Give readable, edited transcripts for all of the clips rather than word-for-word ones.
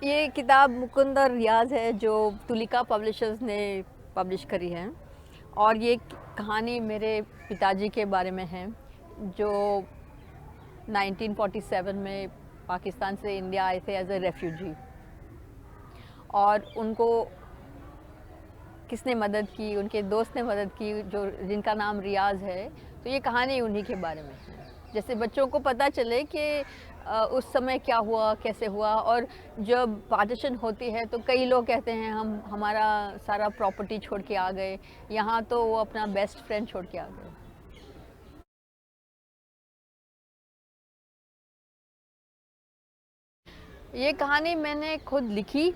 ये किताब मुकुंद और रियाज है जो तुलिका पब्लिशर्स ने पब्लिश करी है। और ये कहानी मेरे पिताजी के बारे में है जो 1947 में पाकिस्तान से इंडिया आए थे एज ए रेफ्यूजी। और उनको किसने मदद की, उनके दोस्त ने मदद की जो जिनका नाम रियाज है। तो ये कहानी उन्हीं के बारे में है। जैसे बच्चों को पता चले कि उस समय क्या हुआ, कैसे हुआ। और जब पार्टीशन होती है तो कई लोग कहते हैं हम हमारा सारा प्रॉपर्टी छोड़ के आ गए, यहाँ तो वो अपना बेस्ट फ्रेंड छोड़ के आ गए। ये कहानी मैंने खुद लिखी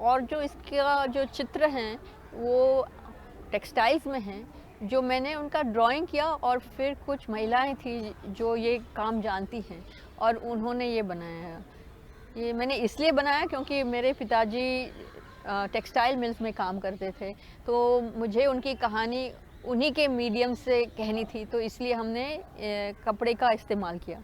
और जो इसका जो चित्र हैं वो टेक्सटाइल्स में हैं, जो मैंने उनका ड्राइंग किया। और फिर कुछ महिलाएं थी जो ये काम जानती हैं और उन्होंने ये बनाया है। ये मैंने इसलिए बनाया क्योंकि मेरे पिताजी टेक्सटाइल मिल्स में काम करते थे, तो मुझे उनकी कहानी उन्हीं के मीडियम से कहनी थी, तो इसलिए हमने कपड़े का इस्तेमाल किया।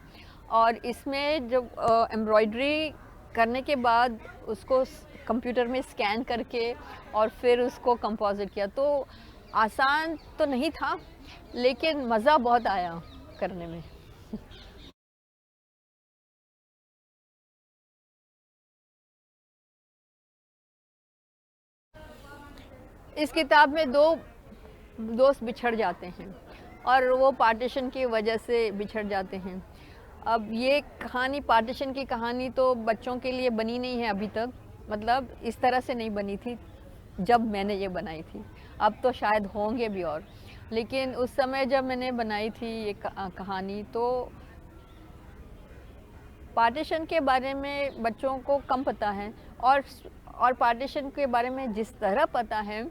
और इसमें जब एम्ब्रॉयडरी करने के बाद उसको कंप्यूटर में स्कैन करके और फिर उसको कंपोजिट किया, तो आसान तो नहीं था लेकिन मज़ा बहुत आया करने में। इस किताब में दो दोस्त बिछड़ जाते हैं और वो पार्टीशन की वजह से बिछड़ जाते हैं। अब ये कहानी, पार्टीशन की कहानी तो बच्चों के लिए बनी नहीं है अभी तक, मतलब इस तरह से नहीं बनी थी जब मैंने ये बनाई थी। अब तो शायद होंगे भी और, लेकिन उस समय जब मैंने बनाई थी ये कहानी तो पार्टीशन के बारे में बच्चों को कम पता है। और पार्टीशन के बारे में जिस तरह पता है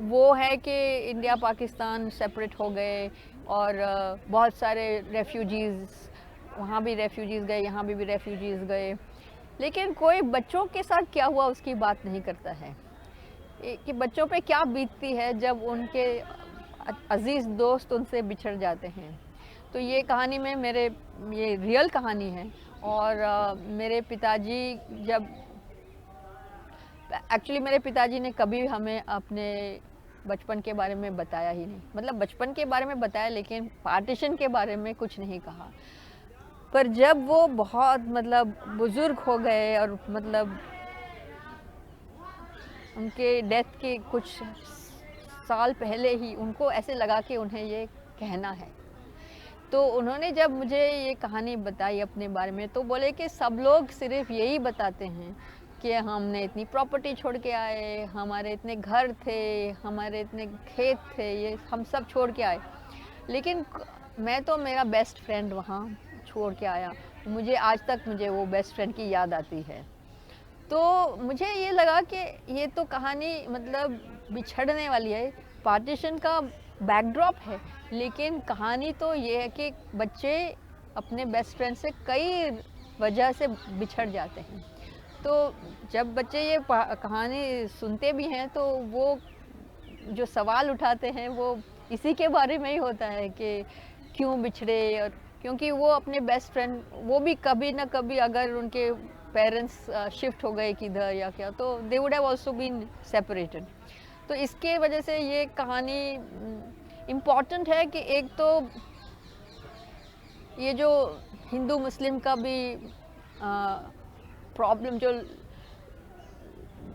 वो है कि इंडिया पाकिस्तान सेपरेट हो गए और बहुत सारे रेफ्यूजीज़, वहाँ भी रेफ्यूजीज़ गए, यहाँ भी रेफ्यूजीज़ गए, लेकिन कोई बच्चों के साथ क्या हुआ उसकी बात नहीं करता है कि बच्चों पे क्या बीतती है जब उनके अजीज़ दोस्त उनसे बिछड़ जाते हैं। तो ये कहानी में ये रियल कहानी है। और मेरे पिताजी जब एक्चुअली मेरे पिताजी ने कभी हमें अपने बचपन के बारे में बताया ही नहीं, मतलब बचपन के बारे में बताया लेकिन पार्टीशन के बारे में कुछ नहीं कहा। पर जब वो बहुत मतलब बुज़ुर्ग हो गए और मतलब उनके डेथ के कुछ साल पहले ही उनको ऐसे लगा कि उन्हें ये कहना है, तो उन्होंने जब मुझे ये कहानी बताई अपने बारे में तो बोले कि सब लोग सिर्फ यही बताते हैं कि हमने इतनी प्रॉपर्टी छोड़ के आए, हमारे इतने घर थे, हमारे इतने खेत थे, ये हम सब छोड़ के आए, लेकिन मैं तो मेरा बेस्ट फ्रेंड वहाँ छोड़ के आया। मुझे आज तक मुझे वो बेस्ट फ्रेंड की याद आती है। तो मुझे ये लगा कि ये तो कहानी मतलब बिछड़ने वाली है, पार्टीशन का बैकड्रॉप है, लेकिन कहानी तो ये है कि बच्चे अपने बेस्ट फ्रेंड से कई वजह से बिछड़ जाते हैं। तो जब बच्चे ये कहानी सुनते भी हैं तो वो जो सवाल उठाते हैं वो इसी के बारे में ही होता है कि क्यों बिछड़े। और क्योंकि वो अपने बेस्ट फ्रेंड, वो भी कभी ना कभी अगर उनके पेरेंट्स शिफ्ट हो गए किधर या क्या, तो they would have also been separated. तो इसके वजह से ये कहानी इम्पॉर्टेंट है कि एक तो ये जो हिंदू मुस्लिम का भी प्रॉब्लम जो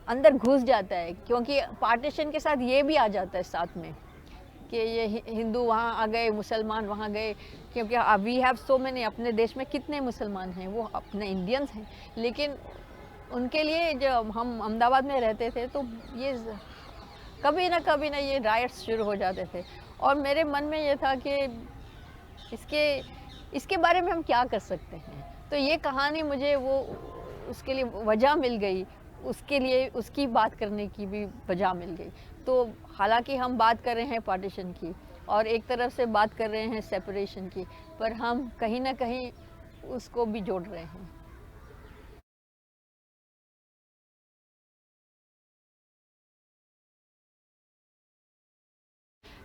अंदर घुस जाता है, क्योंकि पार्टीशन के साथ ये भी आ जाता है साथ में कि ये हिंदू वहाँ आ गए, मुसलमान वहाँ गए। क्योंकि वी हैव सो मैनी, अपने देश में कितने मुसलमान हैं, वो अपने इंडियंस हैं, लेकिन उनके लिए जब हम अहमदाबाद में रहते थे तो ये कभी ना ये राइट्स शुरू हो जाते थे। और मेरे मन में ये था कि इसके इसके बारे में हम क्या कर सकते हैं। तो ये कहानी मुझे वो उसके लिए वजह मिल गई, उसके लिए उसकी बात करने की भी वजह मिल गई। तो हालांकि हम बात कर रहे हैं पार्टीशन की और एक तरफ से बात कर रहे हैं सेपरेशन की, पर हम कहीं ना कहीं उसको भी जोड़ रहे हैं।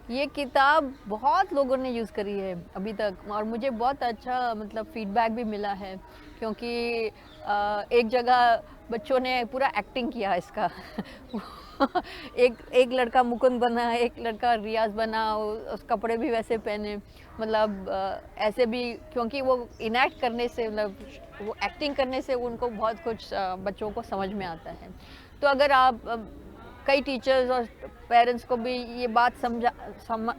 ये किताब बहुत लोगों ने यूज़ करी है अभी तक और मुझे बहुत अच्छा मतलब फीडबैक भी मिला है, क्योंकि एक जगह बच्चों ने पूरा एक्टिंग किया इसका एक लड़का मुकुंद बना, एक लड़का रियाज बना, उस कपड़े भी वैसे पहने, मतलब ऐसे भी, क्योंकि वो इनैक्ट करने से मतलब वो एक्टिंग करने से उनको बहुत कुछ बच्चों को समझ में आता है। तो अगर आप कई टीचर्स और पेरेंट्स को भी ये बात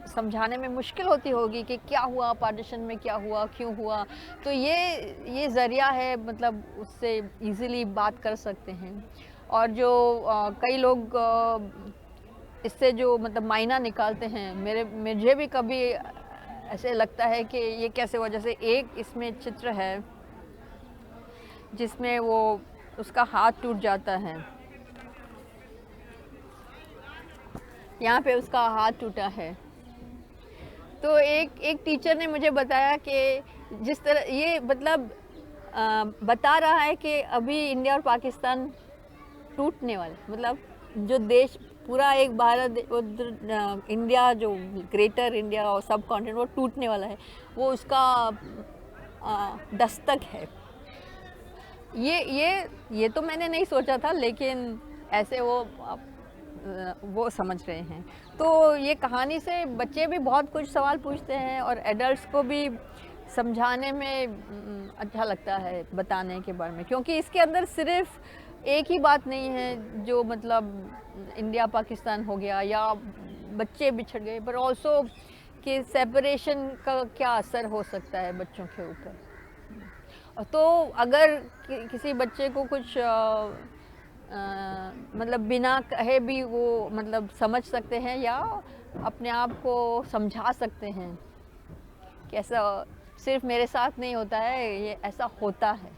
समझाने में मुश्किल होती होगी कि क्या हुआ पार्टीशन में, क्या हुआ, क्यों हुआ, तो ये ज़रिया है, मतलब उससे इजीली बात कर सकते हैं। और जो कई लोग इससे जो मतलब मायना निकालते हैं, मुझे भी कभी ऐसे लगता है कि ये कैसे हुआ। जैसे एक इसमें चित्र है जिसमें वो उसका हाथ टूट जाता है, यहाँ पे उसका हाथ टूटा है। तो एक टीचर ने मुझे बताया कि जिस तरह ये मतलब बता रहा है कि अभी इंडिया और पाकिस्तान टूटने वाला, मतलब जो देश पूरा एक भारत इंडिया, जो ग्रेटर इंडिया और सब कॉन्टिनेंट वो टूटने वाला है, वो उसका दस्तक है। ये तो मैंने नहीं सोचा था, लेकिन ऐसे वो समझ रहे हैं। तो ये कहानी से बच्चे भी बहुत कुछ सवाल पूछते हैं और एडल्ट्स को भी समझाने में अच्छा लगता है बताने के बारे में, क्योंकि इसके अंदर सिर्फ एक ही बात नहीं है जो मतलब इंडिया पाकिस्तान हो गया या बच्चे बिछड़ गए, पर ऑल्सो कि सेपरेशन का क्या असर हो सकता है बच्चों के ऊपर। तो अगर किसी बच्चे को कुछ मतलब बिना कहे भी वो मतलब समझ सकते हैं या अपने आप को समझा सकते हैं कि ऐसा सिर्फ मेरे साथ नहीं होता है, ये ऐसा होता है।